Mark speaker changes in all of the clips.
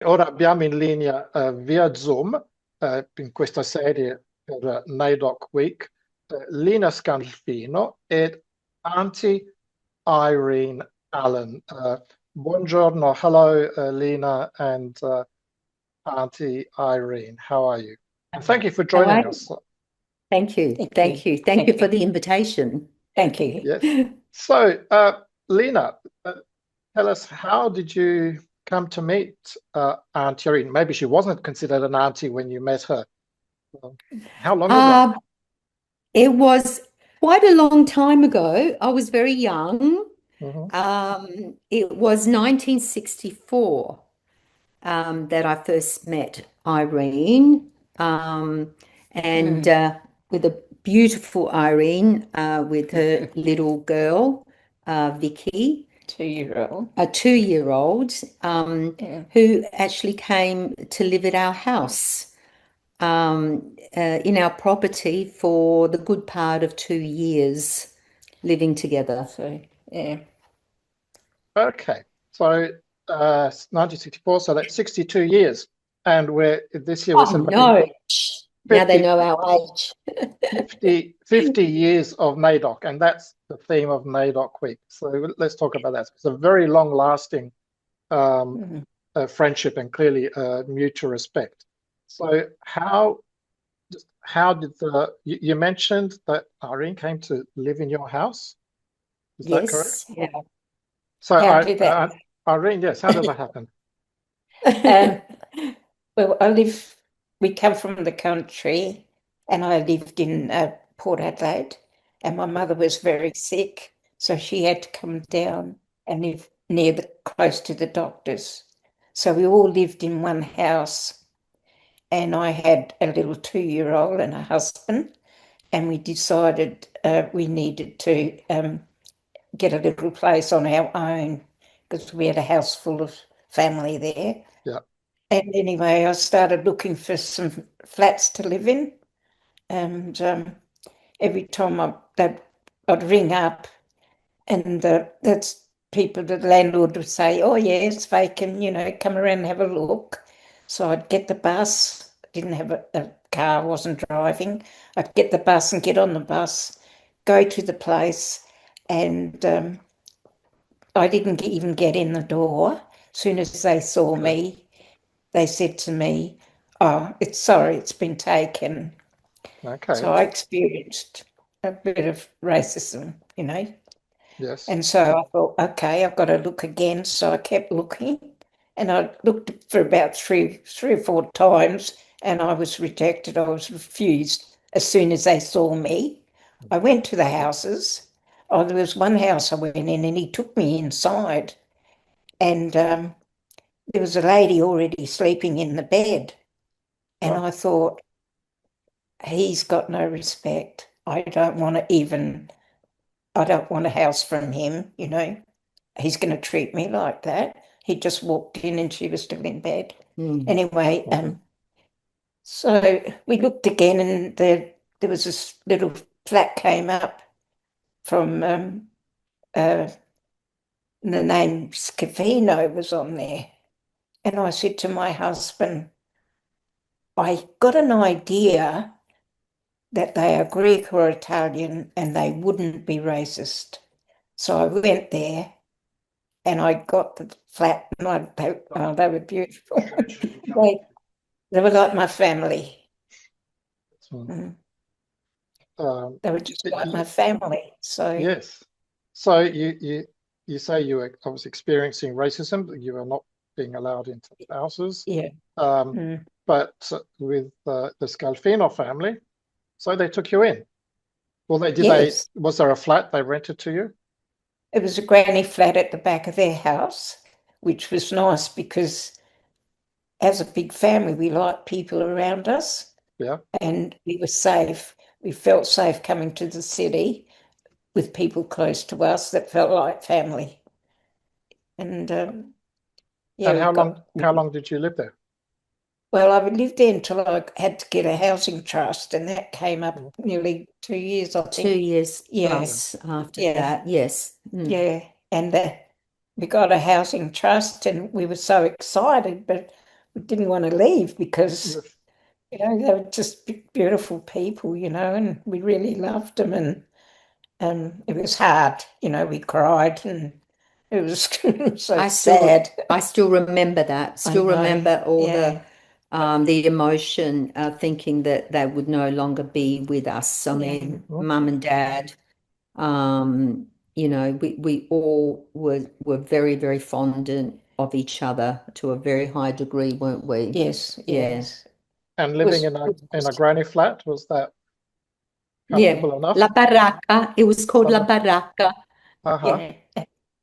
Speaker 1: Ora abbiamo in linea via Zoom in questa serie per NAIDOC Week Lina Scalfino e Aunty Irene Allan. Buongiorno, hello Lina and Aunty Irene. How are you? And thank you for
Speaker 2: How
Speaker 1: joining
Speaker 2: are you?
Speaker 1: us.
Speaker 2: Thank you.
Speaker 3: Thank
Speaker 2: Thank
Speaker 3: you.
Speaker 2: you. Thank you for the invitation.
Speaker 3: Thank you.
Speaker 1: Yes. So, Lina, tell us, how did you come to meet Aunty Irene? Maybe she wasn't considered an auntie when you met her. How long ago?
Speaker 2: Uh, it was quite a long time ago. I was very young.
Speaker 1: Mhm.
Speaker 2: It was 1964 that I first met Irene, and with a beautiful Irene with her little girl, Vicky.
Speaker 3: 2-year-old.
Speaker 2: A 2-year-old
Speaker 3: Yeah.
Speaker 2: who actually came to live at our house in our property for the good part of 2 years living together.
Speaker 3: So, yeah.
Speaker 1: Okay, so 1964, so that's 62 years. And this year we're
Speaker 2: Oh,
Speaker 1: celebrating
Speaker 2: no. Now they
Speaker 1: 50,
Speaker 2: know our age.
Speaker 1: 50 years of NAIDOC, and that's the theme of NAIDOC Week. So let's talk about that. It's a very long-lasting
Speaker 3: Mhm.
Speaker 1: friendship and clearly mutual respect. So how did you mentioned that Irene came to live in your house? Is that correct?
Speaker 2: Yes.
Speaker 3: Yeah.
Speaker 1: So
Speaker 3: How did that?
Speaker 1: Irene, yes, how did that happen?
Speaker 3: Well, we come from the country, and I lived in Port Adelaide, and my mother was very sick, so she had to come down and live close to the doctors. So we all lived in one house, and I had a little 2-year-old and a husband, and we decided we needed to get a little place on our own because we had a house full of family there.
Speaker 1: Yeah.
Speaker 3: And anyway, I started looking for some flats to live in, and every time I'd ring up, and that's people, the landlord would say, "Oh yeah, it's vacant, come around and have a look." So I'd get the bus. Didn't have a car, wasn't driving. I'd get the bus and get on the bus, go to the place, and I didn't even get in the door. As soon as they saw
Speaker 1: Okay.
Speaker 3: me, they said to me, "Oh, it's been taken."
Speaker 1: Okay.
Speaker 3: So I experienced a bit of racism.
Speaker 1: Yes.
Speaker 3: And so I thought, okay, I've got to look again. So I kept looking, and I looked for about three or four times, and I was rejected. I was refused as soon as they saw me. I went to the houses. Oh, there was one house I went in, and he took me inside, and there was a lady already sleeping in the bed, and
Speaker 1: Oh,
Speaker 3: I thought, he's got no respect. I don't want a house from him. He's going to treat me like that. He just walked in and she was still in bed. Anyway, so we looked again, and there was this little flat came up from the name Scalfino was on there. And I said to my husband, I got an idea that they are Greek or Italian and they wouldn't be racist. So I went there and I got the flat, and they were beautiful. They were like my family. Mm.
Speaker 1: um,
Speaker 3: They were just like
Speaker 1: y-
Speaker 3: my family. So
Speaker 1: yes. So you say you were obviously experiencing racism, that you were not being allowed into houses.
Speaker 3: yeah.
Speaker 1: Um,
Speaker 3: Mm.
Speaker 1: but with the Scalfino family, so they took you in. Well,
Speaker 3: Yes,
Speaker 1: was there a flat they rented to you?
Speaker 3: it was a granny flat at the back of their house, which was nice because as a big family, we liked people around us
Speaker 1: Yeah.
Speaker 3: and we were safe. We felt safe coming to the city with people close to us that felt like family. And yeah,
Speaker 1: And
Speaker 3: we got,
Speaker 1: how long did you live there?
Speaker 3: well, I lived there until I had to get a housing trust, and that came up
Speaker 1: Mm.
Speaker 3: nearly 2 years, I
Speaker 2: Two
Speaker 3: think.
Speaker 2: years
Speaker 3: Yeah,
Speaker 1: Yeah.
Speaker 2: plus after
Speaker 3: yeah,
Speaker 2: that. Yes.
Speaker 3: yeah. And we got a housing trust, and we were so excited, but we didn't want to leave because, you know, they were just beautiful people, you know, and we really loved them. And it was hard, you know, we cried and it was so sad.
Speaker 2: I still remember that. Still remember all the emotion, thinking that they would no longer be with us. I mean, Mum and Dad, you know, we all were very, very fond of each other to a very high degree, weren't we?
Speaker 3: Yes, yes.
Speaker 1: And living in a granny flat, was that comfortable enough?
Speaker 2: La baracca. It was called La Baracca.
Speaker 3: Yeah.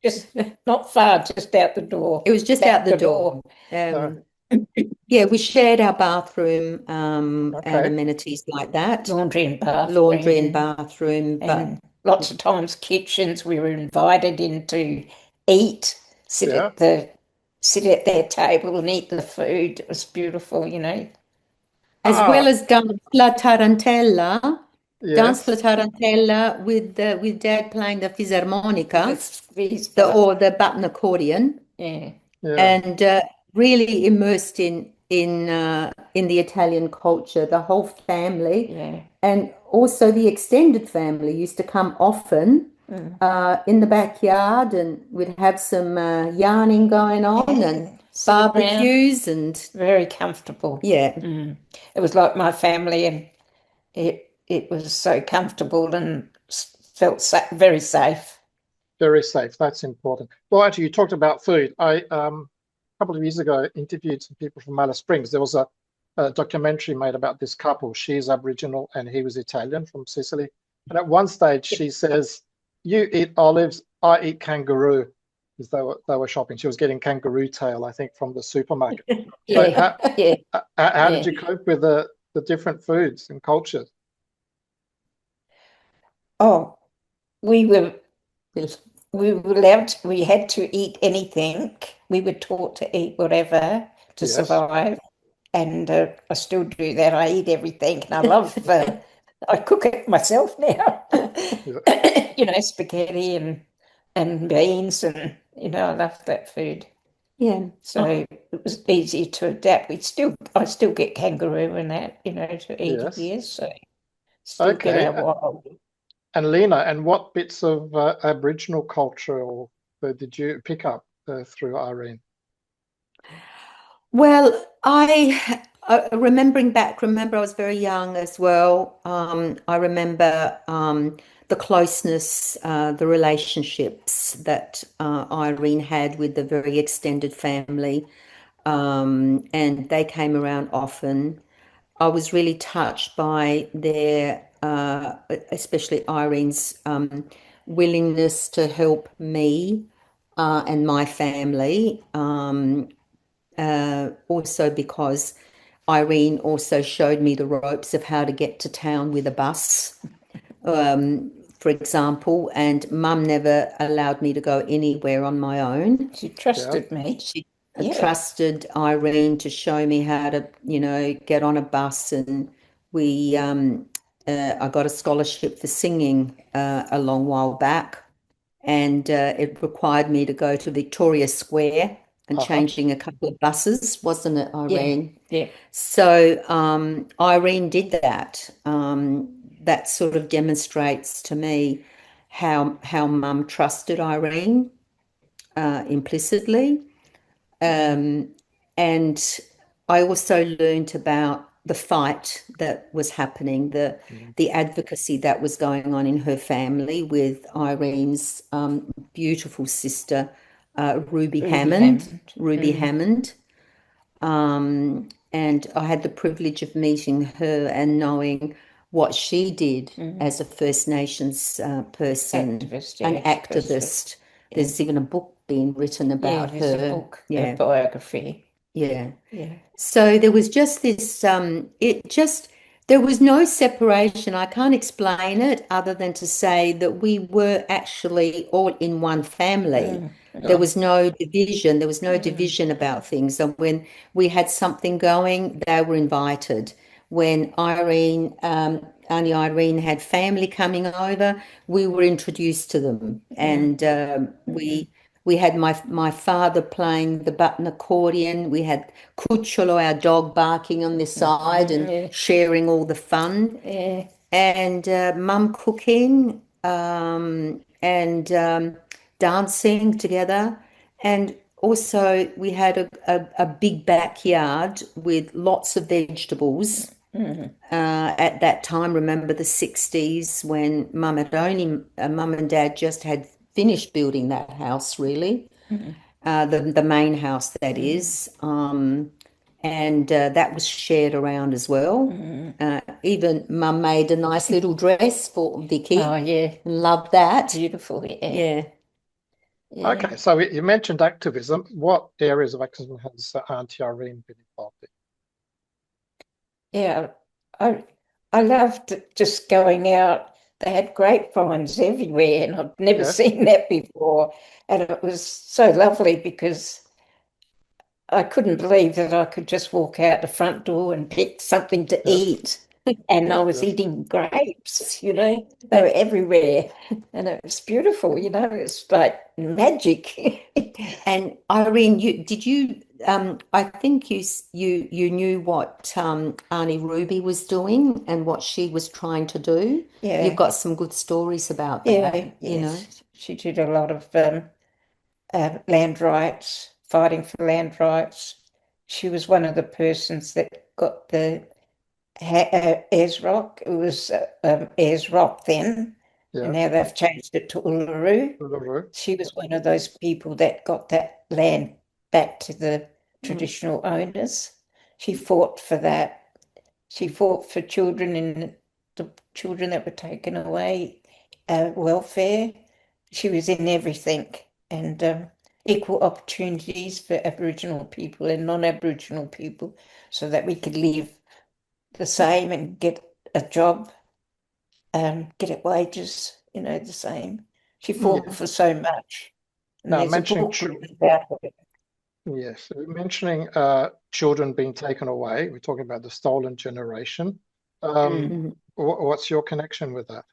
Speaker 3: Just not far, just out the door.
Speaker 2: It was just out the door. Yeah, we shared our bathroom and amenities like that.
Speaker 3: Laundry and
Speaker 2: bathroom.
Speaker 3: And lots of times kitchens, we were invited in to eat, sit at their table and eat the food. It was beautiful, you know.
Speaker 2: As well as dance la tarantella. Dance la tarantella with Dad playing the fisarmonica or the button accordion. And really immersed in the Italian culture, the whole family, and also the extended family used to come often in the backyard, and we'd have some yarning going on and barbecues and
Speaker 3: very comfortable. It was like my family, and it was so comfortable and felt very safe.
Speaker 1: Very safe. That's important. Well, actually, you talked about food. I a couple of years ago interviewed some people from Alice Springs. There was a documentary made about this couple. She's Aboriginal and he was Italian from Sicily. And at one stage she says, "You eat olives, I eat kangaroo," because they were shopping. She was getting kangaroo tail, I think, from the supermarket. How did you cope with the different foods and cultures?
Speaker 3: Oh, we had to eat anything. We were taught to eat whatever to survive. And I still do that. I eat everything, and I love I cook it myself now. You know, spaghetti and beans, and you know, I love that food. So it was easy to adapt. I still get kangaroo and that, you know, to eat here. So still get our wild.
Speaker 1: And Lina, and what bits of Aboriginal culture did you pick up through Irene?
Speaker 2: Well, remember I was very young as well. I remember the closeness, the relationships that Irene had with the very extended family, and they came around often. I was really touched by their, especially Irene's willingness to help me and my family. Also because Irene also showed me the ropes of how to get to town with a bus, for example, and Mum never allowed me to go anywhere on my own.
Speaker 3: She trusted me.
Speaker 2: She trusted Irene to show me how to, you know, get on a bus, and I got a scholarship for singing a long while back, and it required me to go to Victoria Square and changing a couple of buses, wasn't it, Irene?
Speaker 3: Yeah.
Speaker 2: So Irene did that. That sort of demonstrates to me how Mum trusted Irene implicitly. And I also learned about the fight that was happening, the advocacy that was going on in her family with Irene's beautiful sister, Ruby Hammond. And I had the privilege of meeting her and knowing what she did as a First Nations person, an activist. There's even a book being written about her.
Speaker 3: A book, a biography.
Speaker 2: So there was just this, there was no separation. I can't explain it other than to say that we were actually all in one family. There was no division. There was no division about things. And when we had something going, they were invited. When Aunty Irene had family coming over, we were introduced to them. And we We had my father playing the button accordion. We had Cucciolo, our dog, barking on the side and sharing all the fun. And mum cooking and dancing together. And also we had a big backyard with lots of vegetables. At that time, remember the 60s when mum and dad just had finished building that house, really. The main house, that is. And that was shared around as well. Even mum made a nice little dress for Vicky.
Speaker 3: Oh, yeah.
Speaker 2: Loved that.
Speaker 3: Beautiful,
Speaker 2: Yeah.
Speaker 1: Okay, so you mentioned activism. What areas of activism has Aunty Irene been involved in?
Speaker 3: Yeah, I loved just going out. They had grapevines everywhere, and I'd never seen that before. And it was so lovely because I couldn't believe that I could just walk out the front door and pick something to eat. And I was eating grapes, you know, they were everywhere. And it was beautiful, you know, it's like magic.
Speaker 2: And Irene, I think you knew what Aunty Ruby was doing and what she was trying to do.
Speaker 3: Yeah.
Speaker 2: You've got some good stories about that, you know.
Speaker 3: She did a lot of land rights, fighting for land rights. She was one of the persons that got the Ayers Rock. It was Ayers Rock then, and now they've changed it to Uluru. She was one of those people that got that land back to the traditional owners. She fought for that. She fought for children and the children that were taken away, welfare. She was in everything, and equal opportunities for Aboriginal people and non-Aboriginal people so that we could live the same and get a job, get wages, you know, the same. She fought for so much. And
Speaker 1: now,
Speaker 3: there's a book written about her.
Speaker 1: Yes, mentioning children being taken away, we're talking about the stolen generation. What's your connection with that?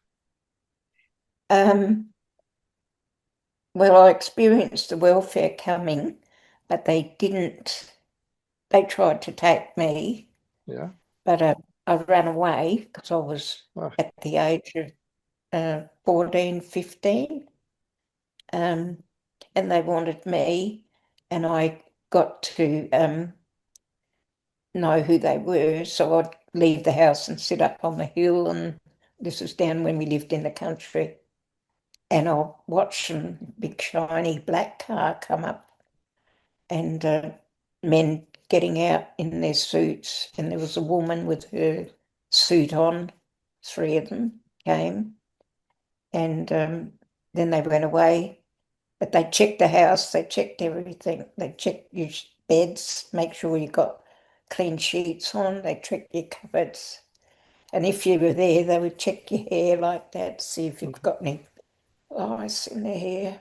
Speaker 3: Well, I experienced the welfare coming, but they tried to take me.
Speaker 1: Yeah.
Speaker 3: But I ran away because I was at the age of 14, 15. And they wanted me, and I got to know who they were. So I'd leave the house and sit up on the hill, and this was down when we lived in the country. And I'll watch a big shiny black car come up and men getting out in their suits. And there was a woman with her suit on, 3 of them came. And then they went away. But they checked the house, they checked everything. They checked your beds, make sure you got clean sheets on. They checked your cupboards. And if you were there, they would check your hair like that, see if you've got any lice in the hair.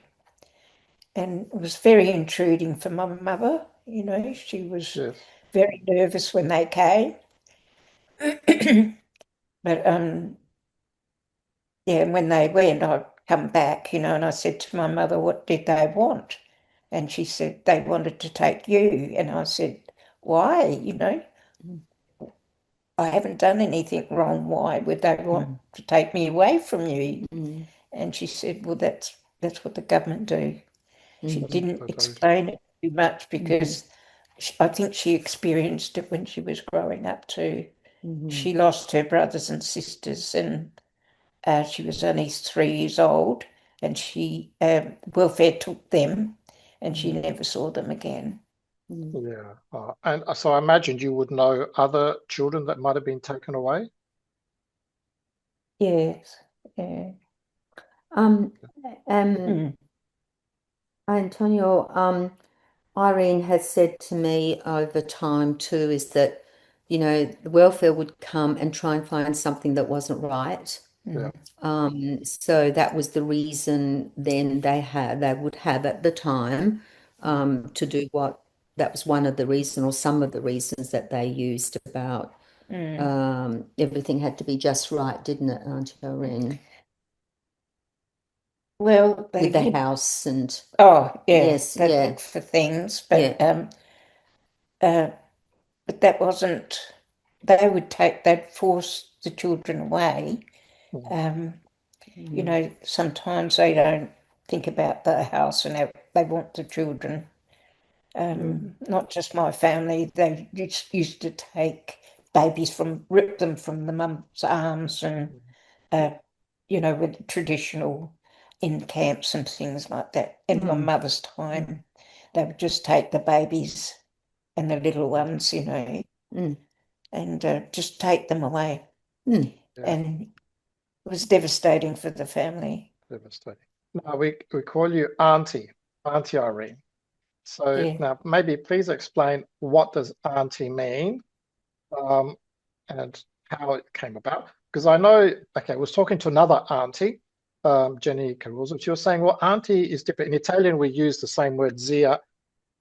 Speaker 3: And it was very intruding for my mother. You know, she was very nervous when they came. But yeah, when they went, I'd come back, you know, and I said to my mother, what did they want? And she said, they wanted to take you. And I said, why? You know, I haven't done anything wrong. Why would they want to take me away from you? And she said, well, that's what the government do. She didn't explain it too much because I think she experienced it when she was growing up too. She lost her brothers and sisters, and she was only 3 years old, and she welfare took them, and she never saw them again.
Speaker 1: Yeah, and so I imagined you would know other children that might have been taken away.
Speaker 3: Yes, yeah.
Speaker 2: Antonio, Irene has said to me over time too, is that, you know, the welfare would come and try and find something that wasn't right. So that was the reason then they would have at the time to do what, that was one of the reasons or some of the reasons that they used about everything had to be just right, didn't it, Aunty Irene?
Speaker 3: Well, they
Speaker 2: with the
Speaker 3: did.
Speaker 2: house and
Speaker 3: Oh, yeah,
Speaker 2: yes,
Speaker 3: they
Speaker 2: yeah,
Speaker 3: looked for things, but
Speaker 2: yeah.
Speaker 3: but that wasn't. They'd force the children away. You know, sometimes they don't think about the house and they want the children. Not just my family, they just used to take babies rip them from the mum's arms and, you know, with traditional in camps and things like that. In my mother's time, they would just take the babies and the little ones, you know, and just take them away. And it was devastating for the family.
Speaker 1: Devastating. Now we call you Aunty Irene. So now maybe please explain, what does Aunty mean, and how it came about? Because I know, okay, I was talking to another Aunty, Jenny Caruso. She was saying, well, Aunty is different. In Italian, we use the same word zia,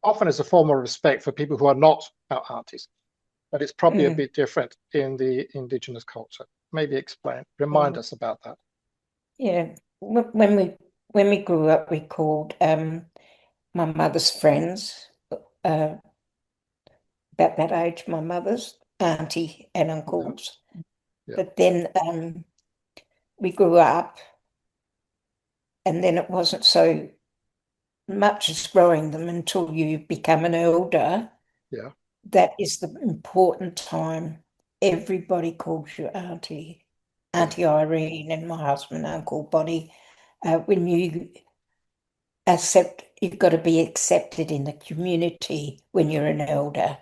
Speaker 1: often as a form of respect for people who are not our aunties, but it's probably a bit different in the Indigenous culture. Maybe remind us about that.
Speaker 3: Yeah, when we grew up, we called my mother's friends, about that age, my mother's auntie and uncles. But then we grew up, and then it wasn't so much as growing them until you become an elder.
Speaker 1: Yeah.
Speaker 3: That is the important time. Everybody calls you Aunty Irene, and my husband, Uncle Bonnie. When you you've got to be accepted in the community when you're an elder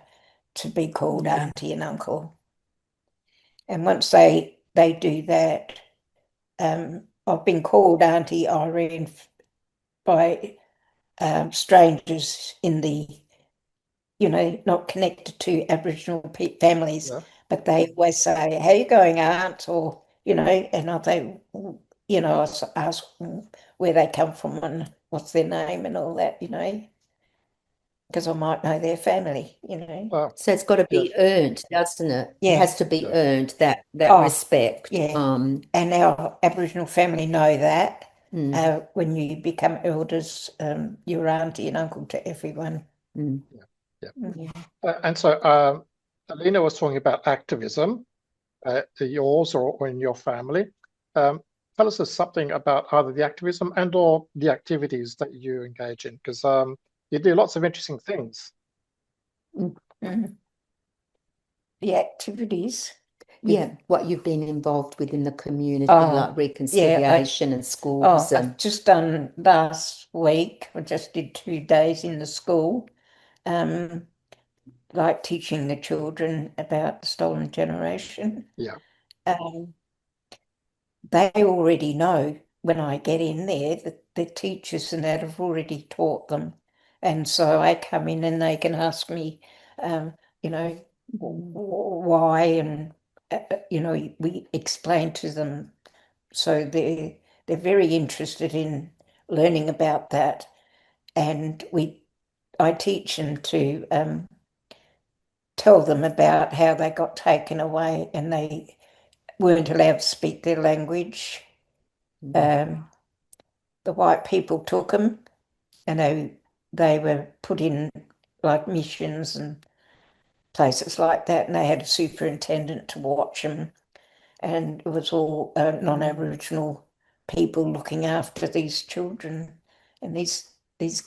Speaker 3: to be called auntie and uncle. And once they do that, I've been called Aunty Irene by strangers in the, you know, not connected to Aboriginal families, but they always say, "How you going, Aunt?" Or, you know, and I think, you know, I ask where they come from and what's their name and all that, you know, because I might know their family, you know.
Speaker 1: Wow.
Speaker 2: So it's got to be earned, doesn't it?
Speaker 3: Yeah.
Speaker 2: It has to be earned, that respect.
Speaker 3: Yeah. And our Aboriginal family know that. When you become elders, you're auntie and uncle to everyone.
Speaker 1: And so Lina was talking about activism, yours or in your family. Tell us something about either the activism and or the activities that you engage in, because you do lots of interesting things.
Speaker 3: The activities?
Speaker 2: Yeah, what you've been involved with in the community, like reconciliation and schools.
Speaker 3: I've just done last week, I just did 2 days in the school, like teaching the children about the stolen generation.
Speaker 1: Yeah.
Speaker 3: They already know when I get in there that the teachers and that have already taught them. And so I come in and they can ask me, you know, why, and, you know, we explain to them. So they're very interested in learning about that. And I teach them to tell them about how they got taken away and they weren't allowed to speak their language. The white people took them and they were put in like missions and places like that, and they had a superintendent to watch them, and it was all non-Aboriginal people looking after these children, and these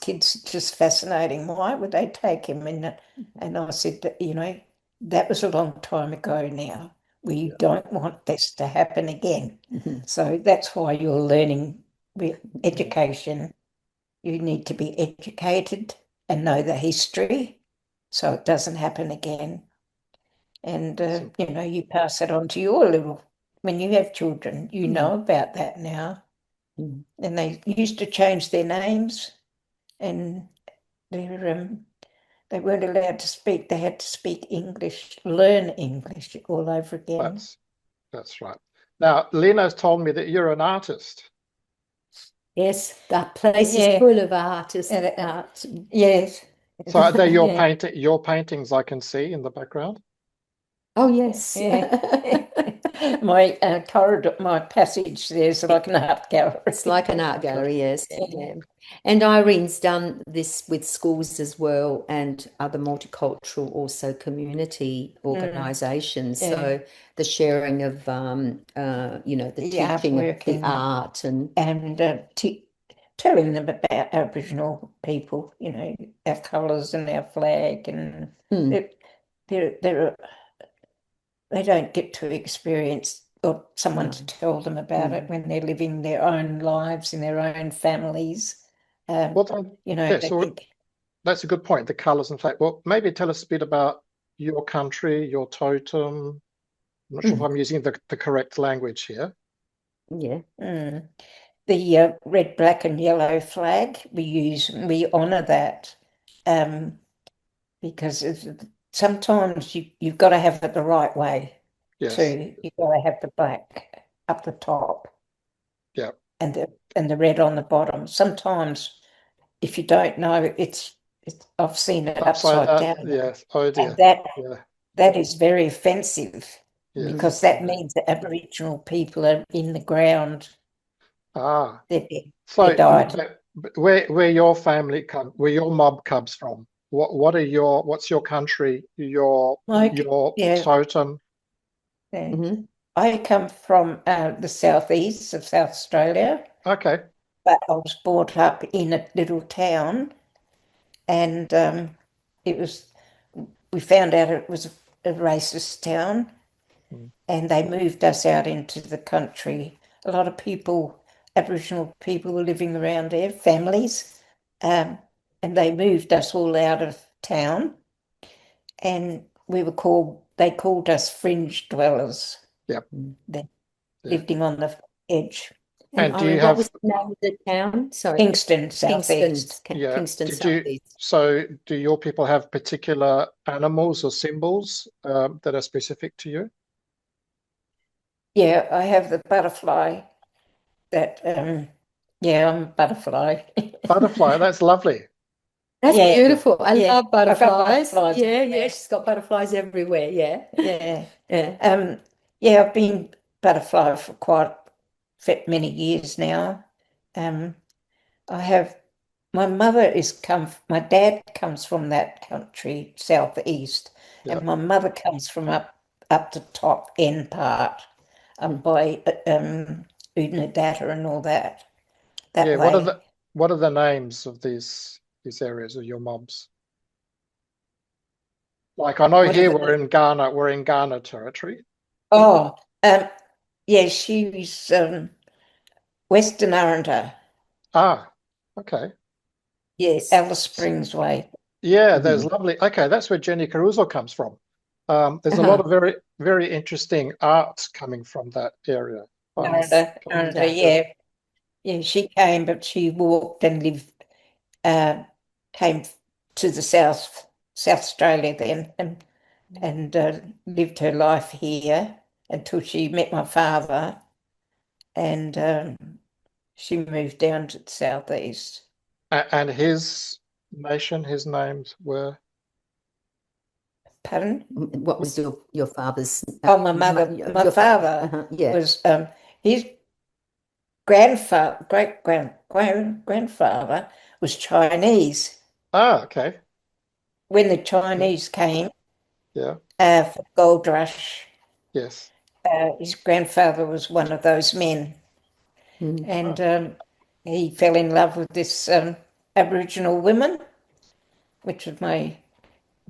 Speaker 3: kids are just fascinating. Why would they take him? And I said that, you know, that was a long time ago now. We don't want this to happen again. So that's why you're learning with education. You need to be educated and know the history so it doesn't happen again. And, you know, you pass it on to your when you have children, you know about that now. And they used to change their names, and they weren't allowed to speak. They had to speak English, learn English all over again.
Speaker 1: That's right. Now, Lina's told me that you're an artist.
Speaker 2: Yes, that place is full of artists.
Speaker 3: Yes.
Speaker 1: So are they your paintings I can see in the background?
Speaker 2: Oh, yes.
Speaker 3: My corridor, my passage there's like an art gallery.
Speaker 2: It's like an art gallery, yes. Yeah. And Irene's done this with schools as well, and other multicultural also community organisations. So the sharing of the teaching of the art and
Speaker 3: telling them about Aboriginal people, our colours and our flag, and they don't get to experience or someone to tell them about it when they're living their own lives in their own families.
Speaker 1: That's a good point, the colours and flag. Well, maybe tell us a bit about your country, your totem. I'm not sure if I'm using the correct language here.
Speaker 2: Yeah.
Speaker 3: The red, black and yellow flag, we honour that because sometimes you've got to have it the right way.
Speaker 1: Yes.
Speaker 3: Too. You've got to have the black up the top.
Speaker 1: Yeah.
Speaker 3: And the red on the bottom. Sometimes, if you don't know, I've seen it upside down.
Speaker 1: Yes. Oh dear.
Speaker 3: And that is very offensive because that means that Aboriginal people are in the ground. They died.
Speaker 1: Where your family where your mob comes from? What's your country? Your totem?
Speaker 3: I come from the southeast of South Australia.
Speaker 1: Okay.
Speaker 3: But I was brought up in a little town, and we found out it was a racist town, and they moved us out into the country. A lot of people, Aboriginal people, were living around there, families, and they moved us all out of town, and they called us fringe dwellers.
Speaker 1: Yep.
Speaker 3: Living on the edge.
Speaker 1: And do you have...
Speaker 2: What was the name of the town? Sorry.
Speaker 3: Kingston, southeast.
Speaker 2: Kingston, southeast.
Speaker 1: So do your people have particular animals or symbols that are specific to you?
Speaker 3: Yeah, I have the butterfly that, I'm a butterfly.
Speaker 1: Butterfly, that's lovely.
Speaker 2: That's beautiful. I love butterflies.
Speaker 3: Butterflies.
Speaker 2: Yeah, she's got butterflies everywhere. Yeah.
Speaker 3: I've been butterfly for quite many years now. My dad comes from that country, southeast, and my mother comes from up the top end part, up by Udnadatta and all that. That way.
Speaker 1: What are the names of these areas of your mobs? Like I know here we're in Ghana territory.
Speaker 3: Oh, she's Western Arundel.
Speaker 1: Ah, okay.
Speaker 3: Yes, Alice Springs way.
Speaker 1: Yeah, there's lovely. Okay, that's where Jenny Caruso comes from. There's a lot of very, very interesting art coming from that area.
Speaker 3: Arundel, yeah. She came, but she walked and lived. Came to the South Australia then, and lived her life here until she met my father, and she moved down to the southeast.
Speaker 1: And his nation, his names were?
Speaker 3: Pardon?
Speaker 2: What was your father's?
Speaker 3: My mother. My father was his great-grandfather was Chinese.
Speaker 1: Ah, okay.
Speaker 3: When the Chinese came, for gold rush,
Speaker 1: yes,
Speaker 3: his grandfather was one of those men, and he fell in love with this Aboriginal woman, which was my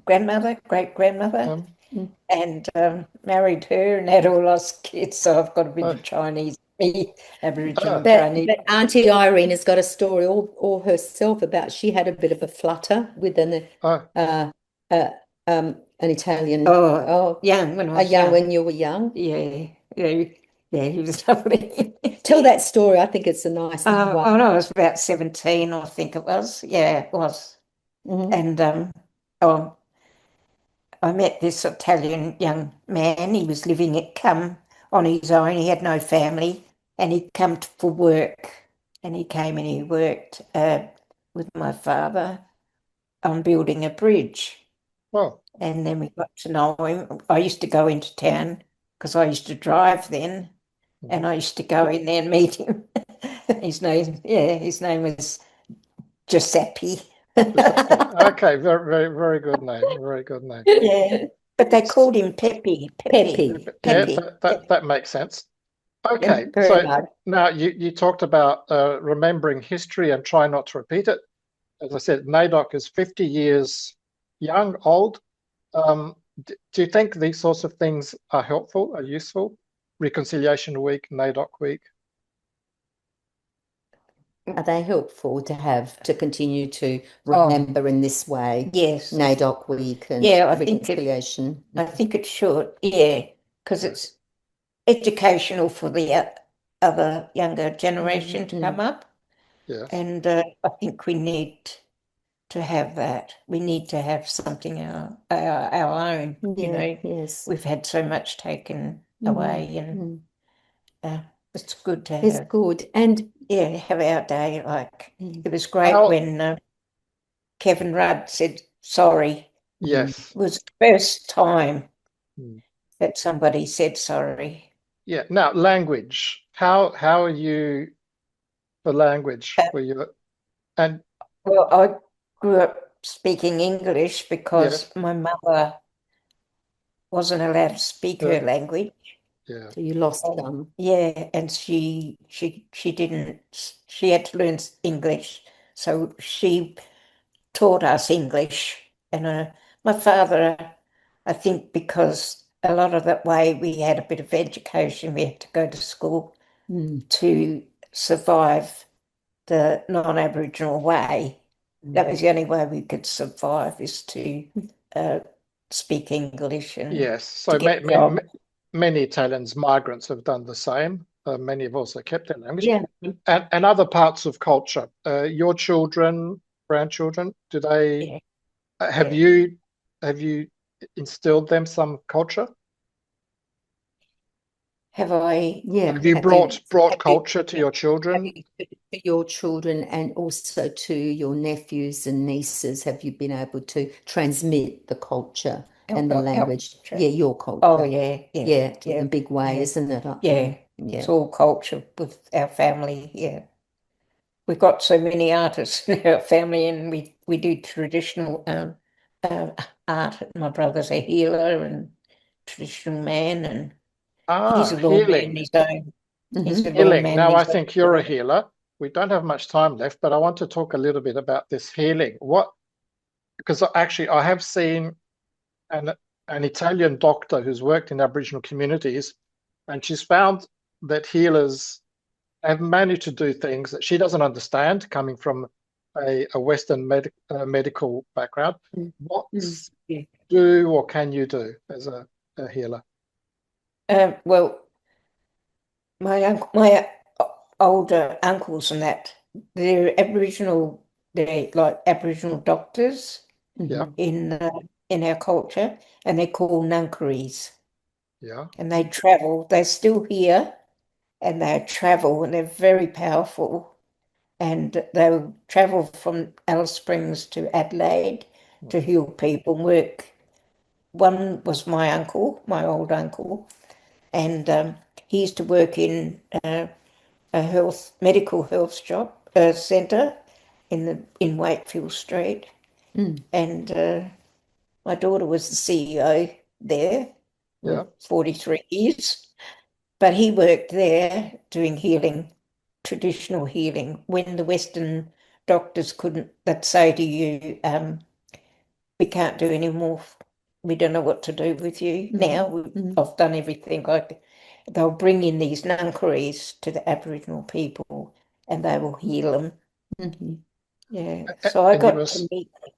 Speaker 3: great-grandmother, and married her and had all us kids. So I've got a bit of Chinese. Aboriginal Chinese.
Speaker 2: But Aunty Irene has got a story all herself about she had a bit of a flutter with an Italian.
Speaker 3: Young when I was young.
Speaker 2: When you were young.
Speaker 3: Yeah, he was lovely.
Speaker 2: Tell that story. I think it's a nice one.
Speaker 3: I was about 17, I think it was. Yeah, it was. And I met this Italian young man. He was come on his own. He had no family, and he'd come for work. And he came and he worked with my father on building a bridge.
Speaker 1: Well,
Speaker 3: and then we got to know him. I used to go into town because I used to drive then, and I used to go in there and meet him. His name was Giuseppe.
Speaker 1: Okay, very good name. Very good name.
Speaker 3: Yeah, but they called him Peppy.
Speaker 2: Peppy.
Speaker 1: Yeah, that makes sense. Okay,
Speaker 3: Yeah,
Speaker 1: so
Speaker 3: nice.
Speaker 1: now you talked about remembering history and try not to repeat it. As I said, NAIDOC is 50 years young, old. Do you think these sorts of things are helpful, are useful? Reconciliation Week, NAIDOC Week?
Speaker 2: Are they helpful to continue to remember in this way?
Speaker 3: Yes.
Speaker 2: NAIDOC Week and reconciliation.
Speaker 3: I think it should, because it's educational for the other younger generation to come up.
Speaker 1: Yes.
Speaker 3: And I think we need to have that. We need to have something our own.
Speaker 2: Yes.
Speaker 3: We've had so much taken away, and it's good to have.
Speaker 2: It's good. And
Speaker 3: have our day. Like it was great when Kevin Rudd said sorry.
Speaker 1: Yes.
Speaker 3: It was the first time that somebody said sorry.
Speaker 1: Yeah. Now, language. How are you for language?
Speaker 3: Well, I grew up speaking English because my mother wasn't allowed to speak her language.
Speaker 1: Yeah.
Speaker 2: So you lost them.
Speaker 3: Yeah, and she didn't. She had to learn English, so she taught us English. And my father, I think, because a lot of that way we had a bit of education, we had to go to school to survive the non-Aboriginal way. That was the only way we could survive, is to speak English. And
Speaker 1: yes, so many Italians, migrants, have done the same. Many have also kept their language.
Speaker 2: Yeah.
Speaker 1: And other parts of culture. Your children, grandchildren, do they have you instilled them some culture?
Speaker 3: Have I?
Speaker 2: Yeah.
Speaker 1: Have you brought culture to your children?
Speaker 2: To your children and also to your nephews and nieces, have you been able to transmit the culture and the language? Your culture.
Speaker 3: Oh, yeah.
Speaker 2: In a big way, isn't it?
Speaker 3: Yeah. It's all culture with our family. Yeah. We've got so many artists in our family, and we do traditional art. My brother's a healer and traditional man, and he's a lawman in his own. He's a
Speaker 1: healing. Now, I think you're a healer. We don't have much time left, but I want to talk a little bit about this healing. Because actually I have seen an Italian doctor who's worked in Aboriginal communities, and she's found that healers have managed to do things that she doesn't understand, coming from a Western medical background. What do or can you do as a healer?
Speaker 3: Well, my older uncles and that, they're like Aboriginal doctors in our culture, and they're called nunkeries.
Speaker 1: Yeah.
Speaker 3: And they travel. They're still here, and they travel, and they're very powerful. And they'll travel from Alice Springs to Adelaide to heal people and work. One was my uncle, my old uncle, and he used to work in a medical health shop centre in Wakefield Street, and my daughter was the CEO there for 43 years, but he worked there doing healing, traditional healing, when the Western doctors couldn't. They'd say to you, we can't do any more. We don't know what to do with you now. I've done everything. Like, they'll bring in these nunkeries to the Aboriginal people, and they will heal them. Yeah. So I got to meet them.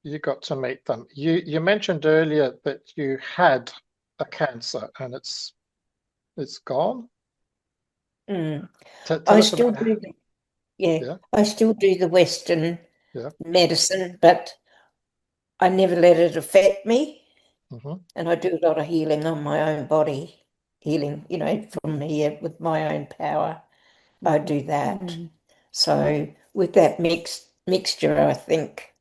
Speaker 1: You got to meet them. You mentioned earlier that you had a cancer and it's gone.
Speaker 3: I still do. I still do the Western medicine, but I never let it affect me. And I do a lot of healing on my own body, healing, from here with my own power. I do that. So with that mixture, I think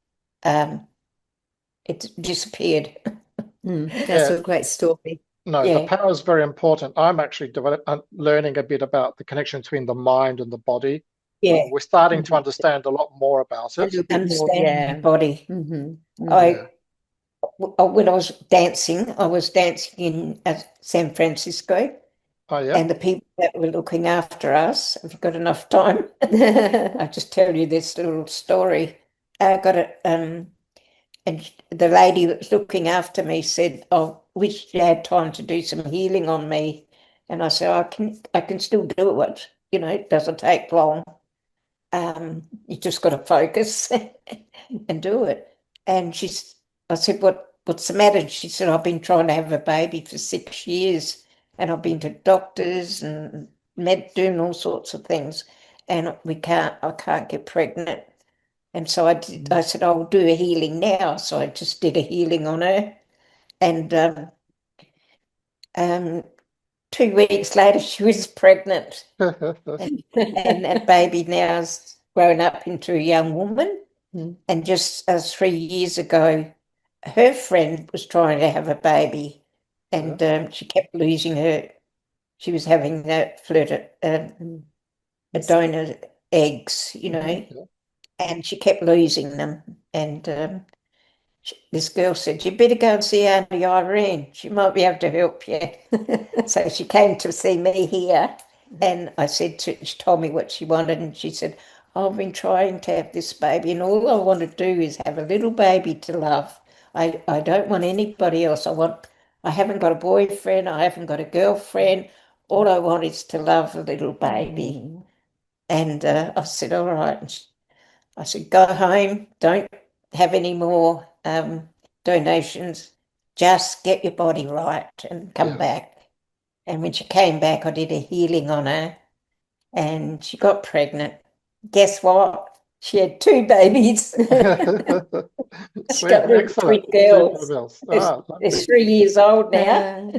Speaker 3: it disappeared.
Speaker 2: That's a great story.
Speaker 1: No, the power is very important. I'm actually learning a bit about the connection between the mind and the body. We're starting to understand a lot more about it.
Speaker 3: Understand the body. When I was dancing in San Francisco.
Speaker 1: Oh, yeah.
Speaker 3: And the people that were looking after us, have you got enough time? I'll just tell you this little story. I got it, and the lady that was looking after me said, "Oh, wish you had time to do some healing on me." And I said, I can still do it. You know, it doesn't take long. You just got to focus and do it. And I said, what's the matter? And she said, I've been trying to have a baby for 6 years. And I've been to doctors and doing all sorts of things, and I can't get pregnant. And so I said, I'll do a healing now. So I just did a healing on her. And 2 weeks later, she was pregnant. and that baby now has grown up into a young woman. And just 3 years ago, her friend was trying to have a baby, and she kept losing her. She was having that donor eggs, you know, and she kept losing them. And this girl said, you better go and see Aunty Irene. She might be able to help you. So she came to see me here, and she told me what she wanted, and she said, I've been trying to have this baby, and all I want to do is have a little baby to love. I don't want anybody else. I haven't got a boyfriend. I haven't got a girlfriend. All I want is to love a little baby. And I said, all right. And I said, go home. Don't have any more donations. Just get your body right and come back. And when she came back, I did a healing on her, and she got pregnant. Guess what? She had 2 babies. She's got twin girls. They're 3 years old now.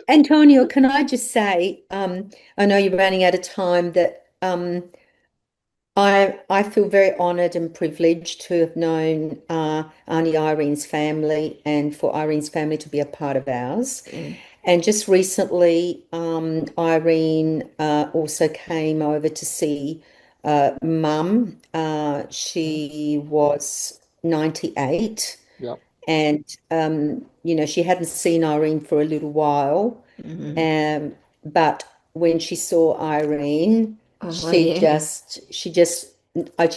Speaker 2: Antonio, can I just say, I know you're running out of time, that I feel very honoured and privileged to have known Aunty Irene's family, and for Irene's family to be a part of ours. And just recently, Irene also came over to see Mum. She was 98. And, you know, she hadn't seen Irene for a little while. But when she saw Irene, she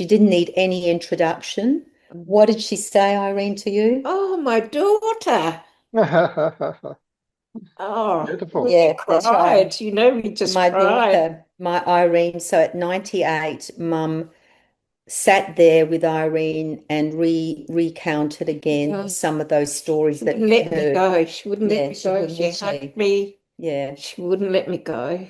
Speaker 2: didn't need any introduction. What did she say, Irene, to you?
Speaker 3: Oh, my daughter. Oh,
Speaker 1: beautiful.
Speaker 3: Yeah, that's right. You know, we just
Speaker 2: My
Speaker 3: cried.
Speaker 2: daughter, my Irene. So at 98, Mum sat there with Irene and recounted again some of those stories that
Speaker 3: Wouldn't let me go. She wouldn't let me
Speaker 2: she
Speaker 3: go.
Speaker 2: wouldn't,
Speaker 3: She
Speaker 2: would she?
Speaker 3: hugged me.
Speaker 2: Yeah.
Speaker 3: She wouldn't let me go. It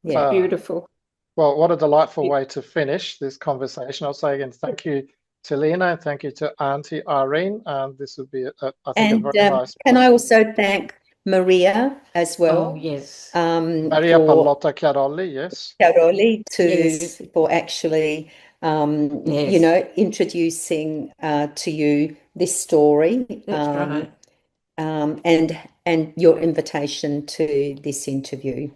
Speaker 3: was
Speaker 2: Yeah.
Speaker 3: beautiful.
Speaker 1: Well, what a delightful way to finish this conversation. I'll say again, thank you to Lina, and thank you to Aunty Irene. And this would be, I think, a very nice.
Speaker 2: Can I also thank Maria as well?
Speaker 3: Oh, yes.
Speaker 1: Maria Pallotta Chiaroli, yes.
Speaker 2: Chiaroli for actually, you know, introducing to you this story.
Speaker 3: That's right.
Speaker 2: And your invitation to this interview.